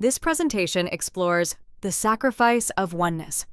This presentation explores the sacrifice of oneness.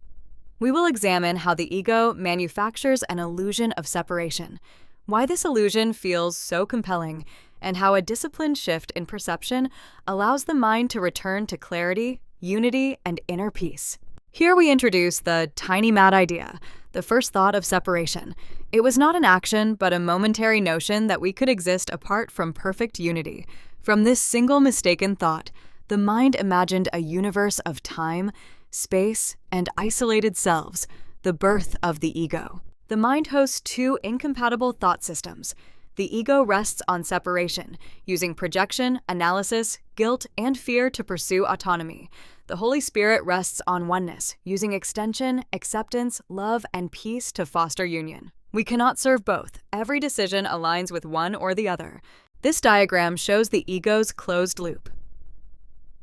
We will examine how the ego manufactures an illusion of separation, why this illusion feels so compelling, and how a disciplined shift in perception allows the mind to return to clarity, unity, and inner peace. Here we introduce the tiny mad idea, the first thought of separation. It was not an action, but a momentary notion that we could exist apart from perfect unity. From this single mistaken thought, the mind imagined a universe of time, space, and isolated selves, the birth of the ego. The mind hosts two incompatible thought systems. The ego rests on separation, using projection, analysis, guilt, and fear to pursue autonomy. The Holy Spirit rests on oneness, using extension, acceptance, love, and peace to foster union. We cannot serve both. Every decision aligns with one or the other. This diagram shows the ego's closed loop.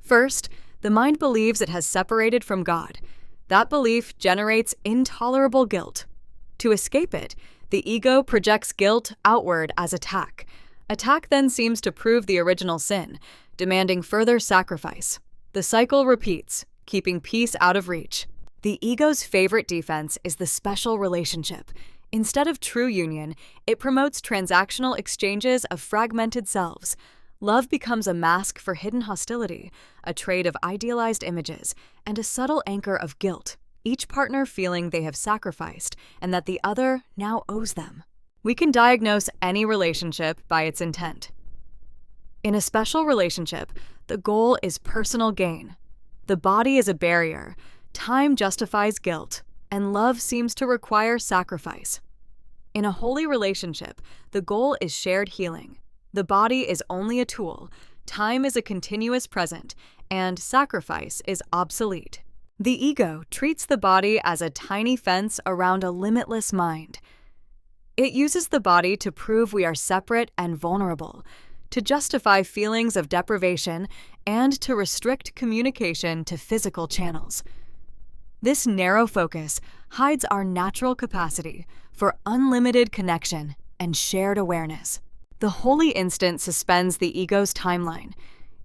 First, the mind believes it has separated from God. That belief generates intolerable guilt. To escape it, the ego projects guilt outward as attack. Attack then seems to prove the original sin, demanding further sacrifice. The cycle repeats, keeping peace out of reach. The ego's favorite defense is the special relationship. Instead of true union, it promotes transactional exchanges of fragmented selves. Love becomes a mask for hidden hostility, a trade of idealized images, and a subtle anchor of guilt, each partner feeling they have sacrificed and that the other now owes them. We can diagnose any relationship by its intent. In a special relationship, the goal is personal gain. The body is a barrier, time justifies guilt, and love seems to require sacrifice. In a holy relationship, the goal is shared healing. The body is only a tool, time is a continuous present, and sacrifice is obsolete. The ego treats the body as a tiny fence around a limitless mind. It uses the body to prove we are separate and vulnerable, to justify feelings of deprivation, and to restrict communication to physical channels. This narrow focus hides our natural capacity for unlimited connection and shared awareness. The holy instant suspends the ego's timeline.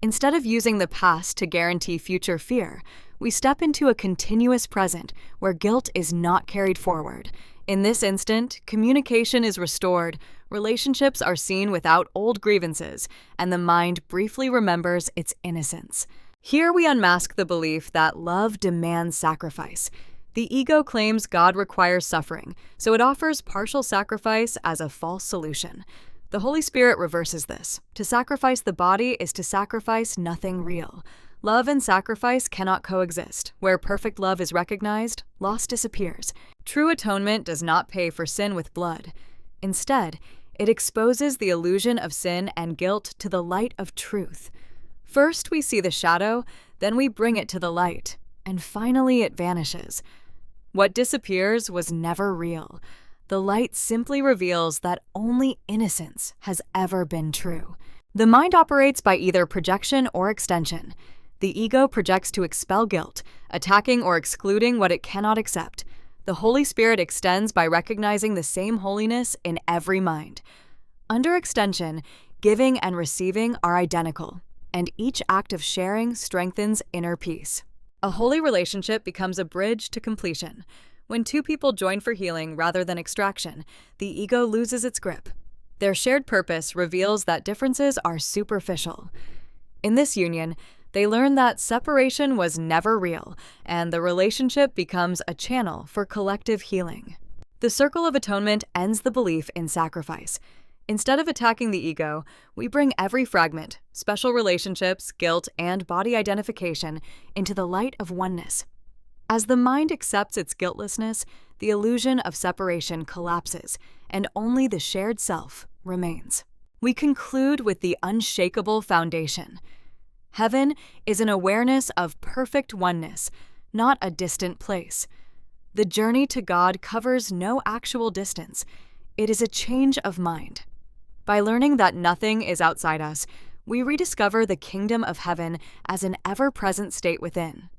Instead of using the past to guarantee future fear, we step into a continuous present where guilt is not carried forward. In this instant, communication is restored, relationships are seen without old grievances, and the mind briefly remembers its innocence. Here we unmask the belief that love demands sacrifice. The ego claims God requires suffering, so it offers partial sacrifice as a false solution. The Holy Spirit reverses this. To sacrifice the body is to sacrifice nothing real. Love and sacrifice cannot coexist. Where perfect love is recognized, loss disappears. True atonement does not pay for sin with blood. Instead, it exposes the illusion of sin and guilt to the light of truth. First we see the shadow, then we bring it to the light, and finally it vanishes. What disappears was never real. The light simply reveals that only innocence has ever been true. The mind operates by either projection or extension. The ego projects to expel guilt, attacking or excluding what it cannot accept. The Holy Spirit extends by recognizing the same holiness in every mind. Under extension, giving and receiving are identical, and each act of sharing strengthens inner peace. A holy relationship becomes a bridge to completion. When two people join for healing rather than extraction, the ego loses its grip. Their shared purpose reveals that differences are superficial. In this union, they learn that separation was never real, and the relationship becomes a channel for collective healing. The circle of atonement ends the belief in sacrifice. Instead of attacking the ego, we bring every fragment, special relationships, guilt, and body identification into the light of oneness. As the mind accepts its guiltlessness, the illusion of separation collapses, and only the shared self remains. We conclude with the unshakable foundation. Heaven is an awareness of perfect oneness, not a distant place. The journey to God covers no actual distance. It is a change of mind. By learning that nothing is outside us, we rediscover the kingdom of heaven as an ever-present state within.